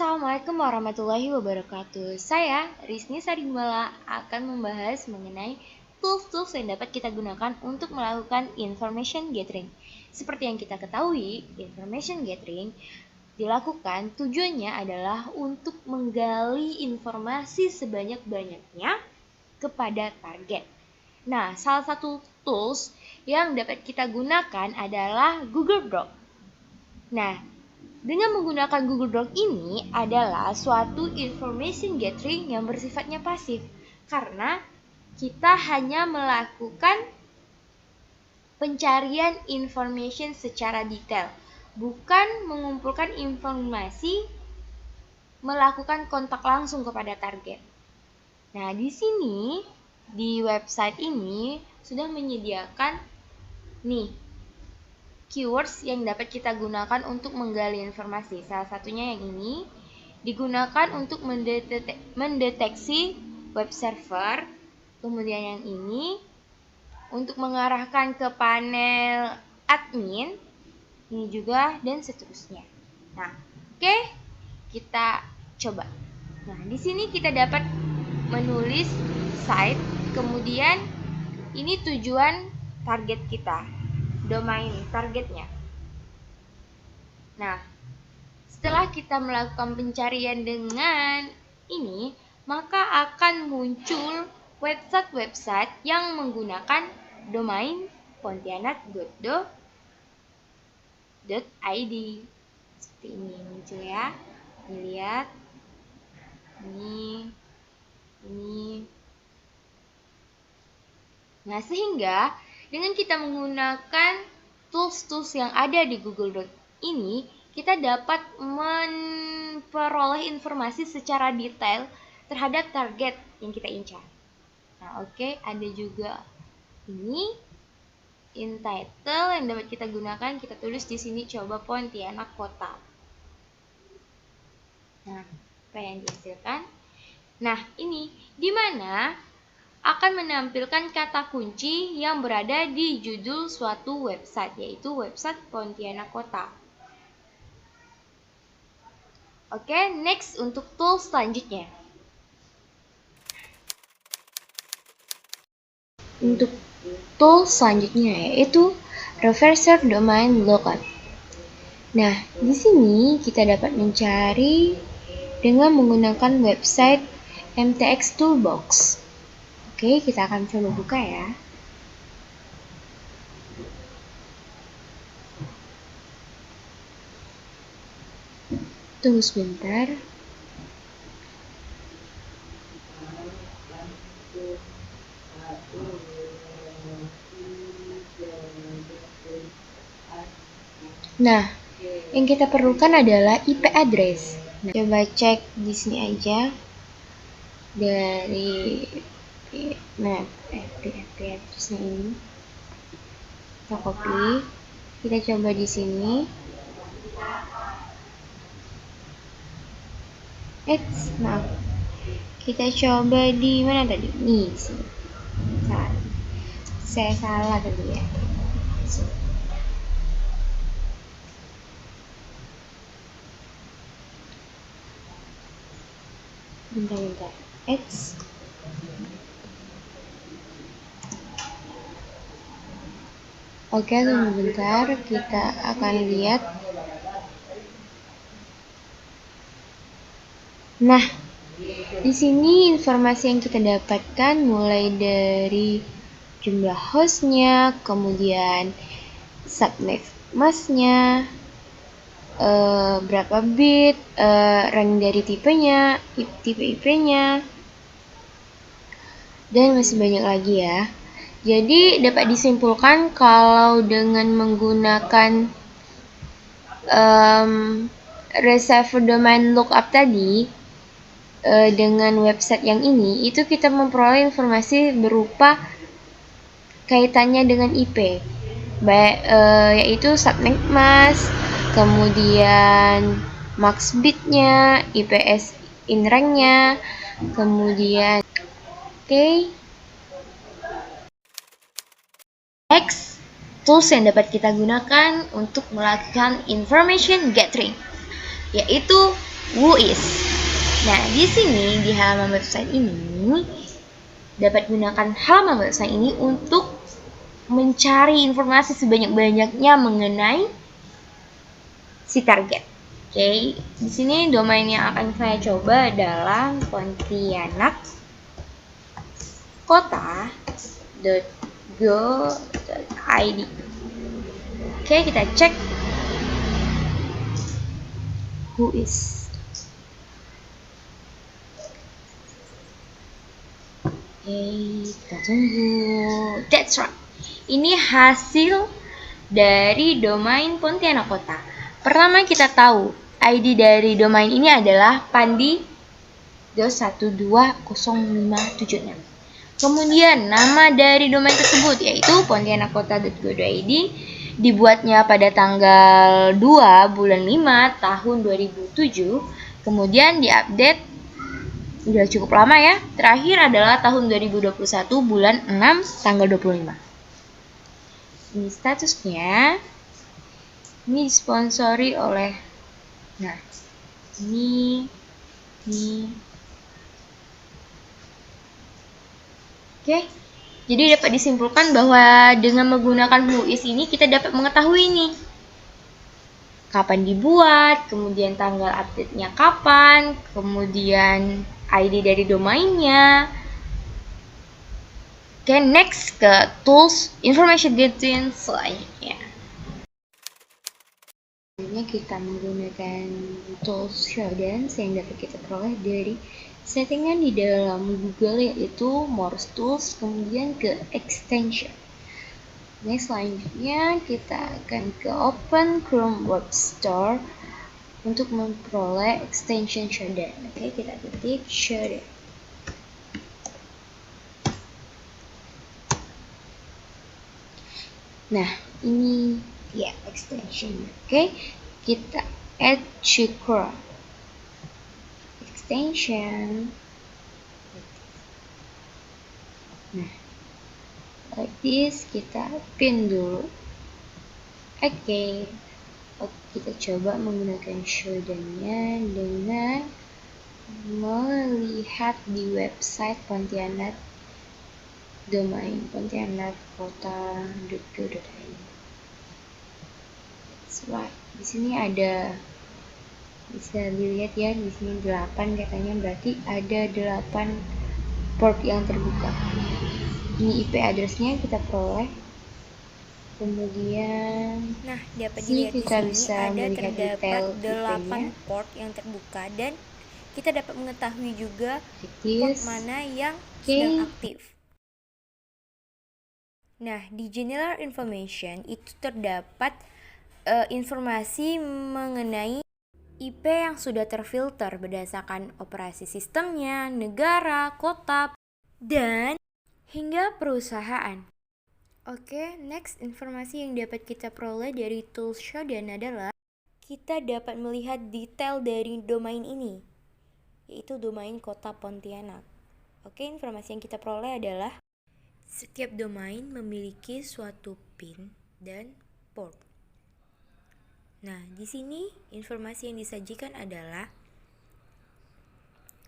Assalamualaikum warahmatullahi wabarakatuh. Saya, Rizny Sarimala, akan membahas mengenai tools-tools yang dapat kita gunakan untuk melakukan information gathering. Seperti yang kita ketahui, information gathering dilakukan tujuannya adalah untuk menggali informasi sebanyak-banyaknya kepada target. Nah, salah satu tools yang dapat kita gunakan adalah Google Doc. Nah, dengan menggunakan Google Doc ini adalah suatu information gathering yang bersifatnya pasif, karena kita hanya melakukan pencarian information secara detail, bukan mengumpulkan informasi melakukan kontak langsung kepada target. Nah, di sini di website ini sudah menyediakan keywords yang dapat kita gunakan untuk menggali informasi. Salah satunya yang ini digunakan untuk mendeteksi web server. Kemudian yang ini untuk mengarahkan ke panel admin. Ini juga dan seterusnya. Nah, oke, kita coba. Nah, di sini kita dapat menulis site, kemudian ini tujuan target kita, domain targetnya. Nah, setelah kita melakukan pencarian dengan ini, maka akan muncul website-website yang menggunakan domain pontianak.do.id. Seperti ini muncul ya. Dilihat. Ini. Nah, sehingga dengan kita menggunakan tools-tools yang ada di Google Doc ini, kita dapat memperoleh informasi secara detail terhadap target yang kita incar. Nah, oke, ada juga ini in title yang dapat kita gunakan. Kita tulis di sini coba Pontianak Kota. Nah, apa yang dihasilkan? Nah, ini di mana akan menampilkan kata kunci yang berada di judul suatu website, yaitu website Pontianak Kota. Oke, next untuk tools selanjutnya. Untuk tools selanjutnya yaitu Reverser Domain Lookup. Nah, di sini kita dapat mencari dengan menggunakan website MTX Toolbox. Oke, kita akan coba buka ya. Tunggu sebentar. Nah, yang kita perlukan adalah IP address. Nah, coba cek di sini aja dari IP addressnya ini. Kita copy. Kita coba di sini. Maaf. Kita coba di mana tadi? Nih, sini. Saya salah tadi ya. Bentar. Oke, tunggu bentar. Kita akan lihat. Nah, di sini informasi yang kita dapatkan mulai dari jumlah hostnya, kemudian subnet masknya, berapa bit, rank dari tipenya, tipe IP-nya, dan masih banyak lagi ya. Jadi dapat disimpulkan kalau dengan menggunakan reservoir domain lookup tadi, dengan website yang ini, itu kita memperoleh informasi berupa kaitannya dengan IP, yaitu subnet mask, kemudian max bitnya, IPS in rank-nya, kemudian next, tools yang dapat kita gunakan untuk melakukan information gathering. yaitu Whois. Nah, di sini di halaman website ini dapat gunakan halaman website ini untuk mencari informasi sebanyak-banyaknya mengenai si target. Oke, di sini domain yang akan saya coba adalah Pontianak kota.go.id. Oke, kita cek Whois. Kita tunggu. That's right. Ini hasil dari domain Pontianak Kota. Pertama kita tahu ID dari domain ini adalah pandi.120576. Kemudian nama dari domain tersebut yaitu pontianakkota.go.id, dibuatnya pada tanggal 2 bulan 5 tahun 2007. Kemudian diupdate udah cukup lama ya. Terakhir adalah tahun 2021 bulan 6 tanggal 25. Ini statusnya. Ini disponsori oleh ini Oke. Jadi dapat disimpulkan bahwa dengan menggunakan Whois ini kita dapat mengetahui nih kapan dibuat, kemudian tanggal update-nya kapan, kemudian ID dari domainnya. Oke, next ke tools information gathering selanjutnya. Selanjutnya kita menggunakan tools Showdance yang dapat kita peroleh dari settingan di dalam Google, yaitu More Tools, kemudian ke Extension. Nah, selanjutnya kita akan ke Open Chrome Web Store untuk memperoleh extension Showdance. Oke, kita ketik Showdance. Nah, ini ya extension. Oke, kita add Chrome extension. Nah, like this, kita pin dulu. Oke. Kita coba menggunakan Showdance-nya dengan melihat di website Pontianak, domain pontianakkota.go.id. That's right. Di sini ada, bisa dilihat ya, di sini 8 katanya, berarti ada 8 port yang terbuka. Ini IP address-nya kita peroleh. Kemudian dapat dilihat kita di sini bisa terdapat 8 port yang terbuka dan kita dapat mengetahui juga port mana yang sedang aktif. Nah, di general information itu terdapat informasi mengenai IP yang sudah terfilter berdasarkan operasi sistemnya, negara, kota, dan hingga perusahaan. Oke, next informasi yang dapat kita peroleh dari tools Showdance adalah kita dapat melihat detail dari domain ini, yaitu domain kota Pontianak. Oke, informasi yang kita peroleh adalah setiap domain memiliki suatu PIN dan port. Nah, di sini informasi yang disajikan adalah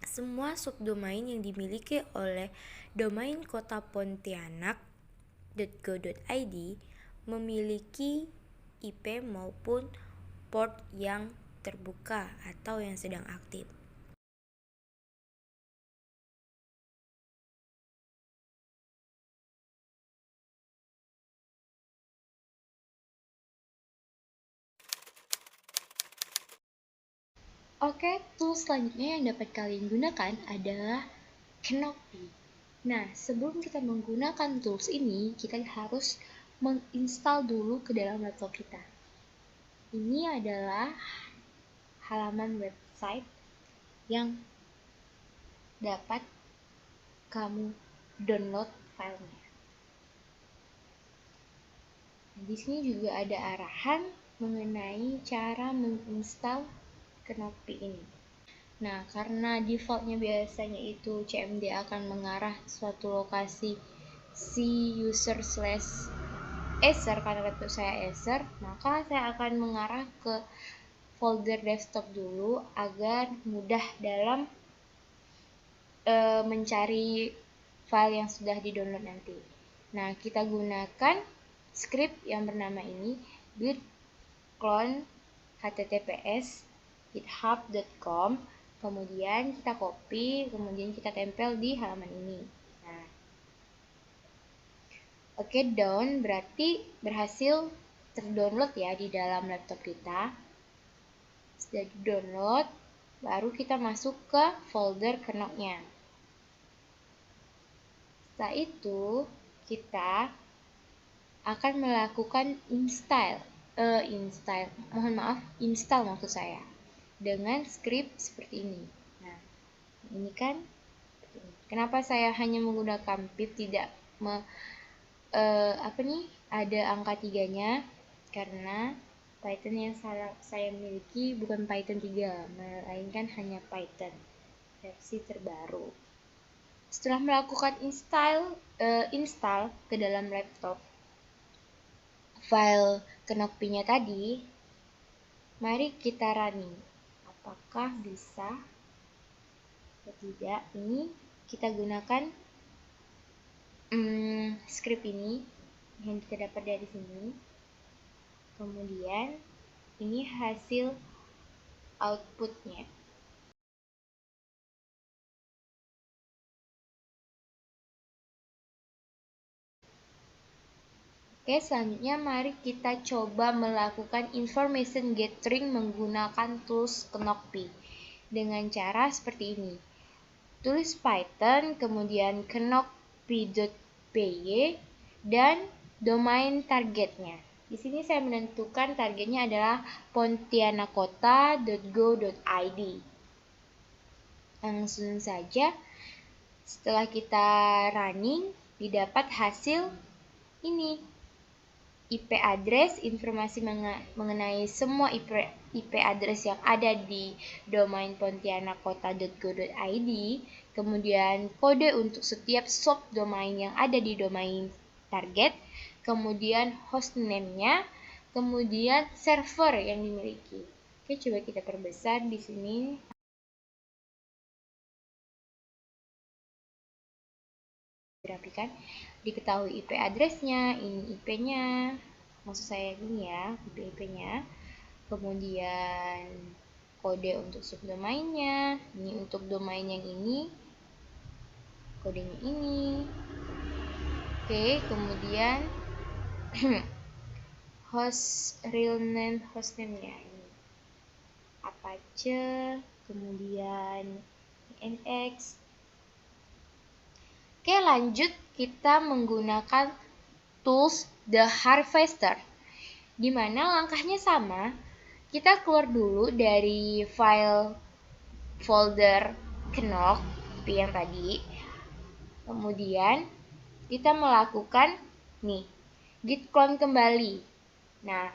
semua subdomain yang dimiliki oleh domain kota Pontianak.go.id memiliki IP maupun port yang terbuka atau yang sedang aktif. Oke, tools selanjutnya yang dapat kalian gunakan adalah Canopy. Nah, sebelum kita menggunakan tools ini, kita harus menginstal dulu ke dalam laptop kita. Ini adalah halaman website yang dapat kamu download filenya. Di sini juga ada arahan mengenai cara menginstal Canopy ini. Nah, karena defaultnya biasanya itu CMD akan mengarah suatu lokasi si user/Acer, karena laptop saya Acer, maka saya akan mengarah ke folder desktop dulu agar mudah dalam mencari file yang sudah di-download nanti. Nah, kita gunakan script yang bernama ini, git clone https github.com, kemudian kita copy, kemudian kita tempel di halaman ini. Nah, oke, down berarti berhasil terdownload ya di dalam laptop kita. Sudah di-download, baru kita masuk ke folder Knock-nya. Setelah itu, kita akan melakukan install maksud saya, dengan script seperti ini. Nah, ini kan, kenapa saya hanya menggunakan pip, tidak ada angka 3-nya, karena Python yang saya miliki bukan Python 3, melainkan hanya Python versi terbaru. Setelah melakukan install ke dalam laptop file Knoppy-nya tadi, mari kita running. Apakah bisa atau tidak? Ini kita gunakan script ini yang kita dapat dari sini. Kemudian ini hasil outputnya. Oke, selanjutnya mari kita coba melakukan information gathering menggunakan tools Knoppy dengan cara seperti ini. Tulis Python, kemudian knoppy.py dan domain targetnya. Di sini saya menentukan targetnya adalah pontianakota.go.id. Langsung saja, setelah kita running, didapat hasil ini. IP address, informasi mengenai semua IP address yang ada di domain pontianakota.go.id, kemudian kode untuk setiap subdomain yang ada di domain target, kemudian hostname-nya, kemudian server yang dimiliki. Oke, coba kita perbesar di sini. Dirapikan, diketahui IP address-nya, ini IP-nya, maksud saya ini ya, IP-nya, kemudian kode untuk subdomainnya, ini untuk domain yang ini, kodenya ini. Oke, kemudian hostname-nya ini Apache, kemudian NX. Oke, lanjut kita menggunakan tools The Harvester, di mana langkahnya sama. Kita keluar dulu dari folder Knoppy yang tadi. Kemudian kita melakukan git clone kembali. Nah,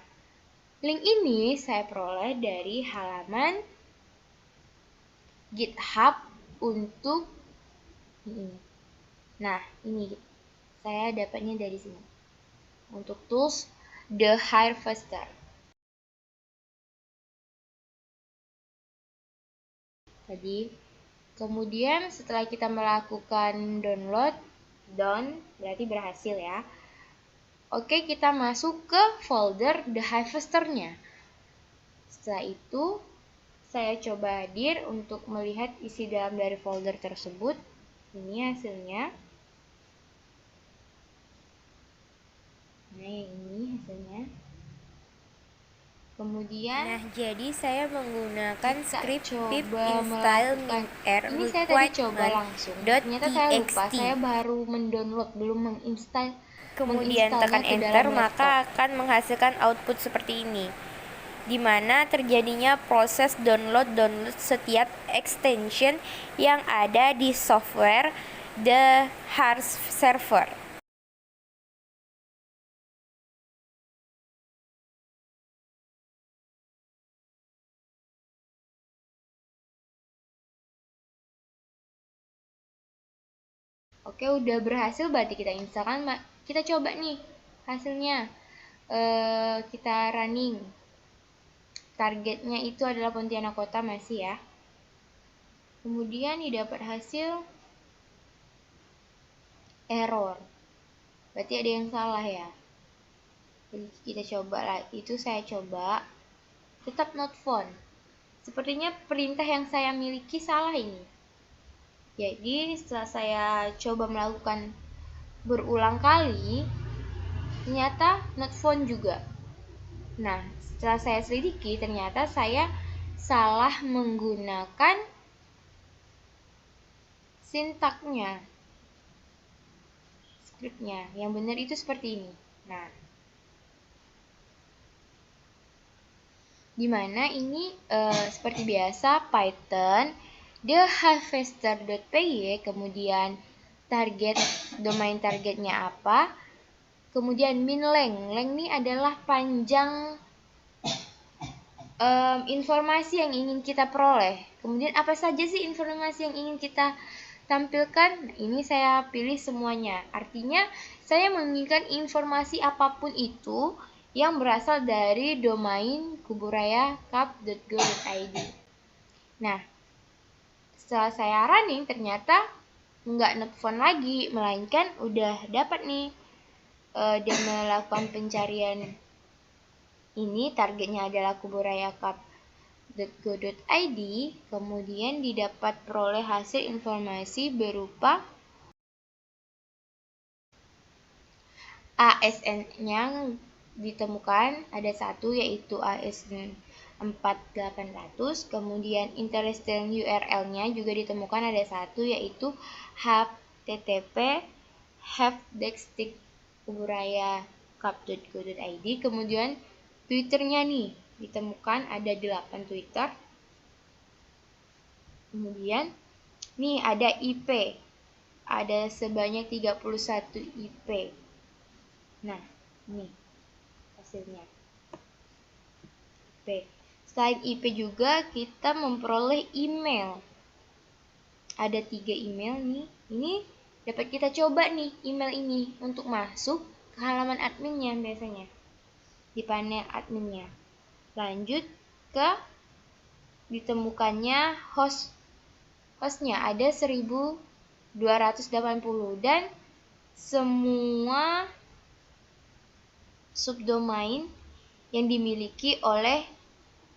link ini saya peroleh dari halaman GitHub untuk ini. Nah, ini saya dapatnya dari sini. Untuk tools The Harvester. Tadi. Kemudian setelah kita melakukan download, berarti berhasil ya. Oke, kita masuk ke folder The Harvester-nya. Setelah itu, saya coba hadir untuk melihat isi dalam dari folder tersebut. Ini hasilnya. Nah, ini hasilnya. Kemudian, jadi saya menggunakan script pip install min-r ini saya tadi coba langsung. Ternyata saya lupa, saya baru mendownload, belum menginstal. Kemudian tekan enter, maka akan menghasilkan output seperti ini, di mana terjadinya proses download setiap extension yang ada di software The Harvester. Oke, udah berhasil, berarti kita instalkan. Kita coba nih hasilnya. Kita running. targetnya itu adalah Pontianak Kota masih ya. Kemudian didapat hasil error. Berarti ada yang salah ya. Jadi kita coba lah, itu saya coba. Tetap not found. Sepertinya perintah yang saya miliki salah ini. Jadi setelah saya coba melakukan berulang kali, ternyata not found juga. Nah, setelah saya selidiki, ternyata saya salah menggunakan sintaknya, skripnya. Yang benar itu seperti ini. Nah, dimana ini seperti biasa Python theharvester.py, kemudian target domain targetnya apa, kemudian min length. Length ini adalah panjang informasi yang ingin kita peroleh. Kemudian apa saja sih informasi yang ingin kita tampilkan? Nah, ini saya pilih semuanya. Artinya saya menginginkan informasi apapun itu yang berasal dari domain kuburaya.cup.go.id. Nah, setelah saya running ternyata nggak not found lagi, melainkan udah dapat nih dan melakukan pencarian. Ini targetnya adalah kuburaya.cup.go.id, kemudian didapat peroleh hasil informasi berupa ASN-nya ditemukan ada satu, yaitu ASN 4800, kemudian interest URL-nya juga ditemukan ada satu, yaitu http helpdesk.kuburaya.cup.go.id. Kemudian Twitternya nih ditemukan ada 8 Twitter. Kemudian nih ada IP, ada sebanyak 31 IP. Nah, ini hasilnya IP. Selain IP juga kita memperoleh email. Ada 3 email nih. Ini dapat kita coba nih email ini untuk masuk ke halaman adminnya biasanya. Di panel adminnya. Lanjut ke ditemukannya hostnya ada 1280 dan semua subdomain yang dimiliki oleh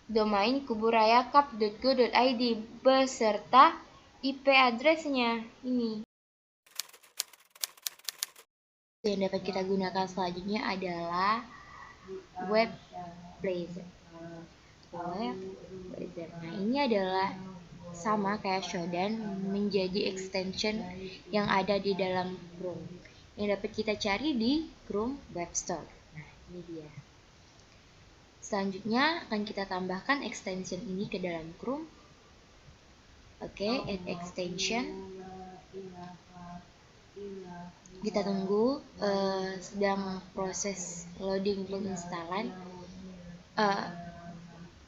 domain kuburaya.cup.go.id beserta IP address-nya ini. Yang dapat kita gunakan selanjutnya adalah web browser. Nah, ini adalah sama kayak Shodan, menjadi extension yang ada di dalam Chrome yang dapat kita cari di Chrome Web Store. Nah, ini dia. Selanjutnya akan kita tambahkan extension ini ke dalam Chrome. Oke, add extension. Kita tunggu, sedang proses loading penginstalan,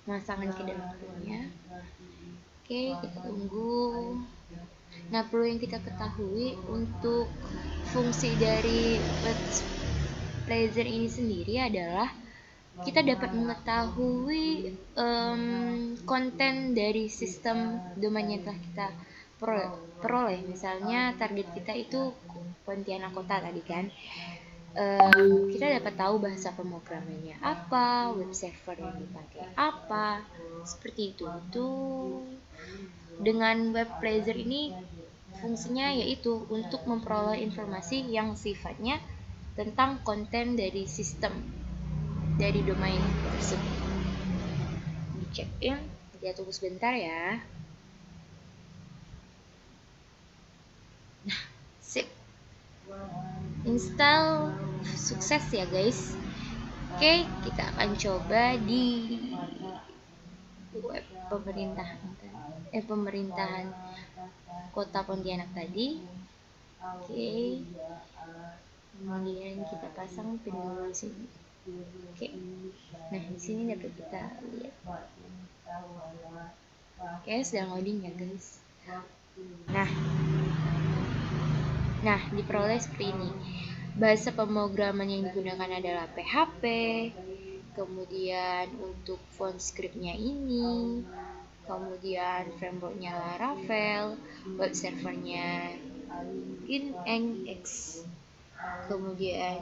masangan ke dalam Chrome-nya. Oke, kita tunggu. Nah, perlu yang kita ketahui untuk fungsi dari web browser ini sendiri adalah kita dapat mengetahui konten dari sistem domain yang telah kita peroleh. Misalnya target kita itu Pontianak Kota tadi kan. Kita dapat tahu bahasa pemrogramannya apa, web server yang dipakai apa, seperti itu. Dengan web browser ini fungsinya yaitu untuk memperoleh informasi yang sifatnya tentang konten dari sistem dari domain tersebut. Di check in, kita tunggu sebentar ya. Nah, sip. Install sukses ya guys. Oke, kita akan coba di web pemerintahan Kota Pontianak tadi. Oke. Kemudian kita pasang pin dulu di sini. Oke. Nah, di sini dapat kita lihat. Oke, sedang loading ya guys. Nah, diperoleh seperti ini. Bahasa pemrograman yang digunakan adalah PHP. kemudian untuk font scriptnya ini, kemudian frameworknya Laravel, web servernya Nginx, kemudian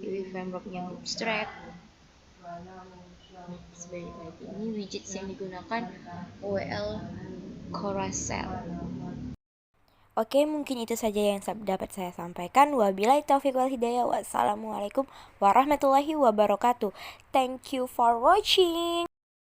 pilih frameworknya Bootstrap. Sebaliknya ini widgets yang digunakan OWL Carousel. Oke, mungkin itu saja yang dapat saya sampaikan. Wabillahi taufiq wal hidayah. Wassalamualaikum warahmatullahi wabarakatuh. Thank you for watching.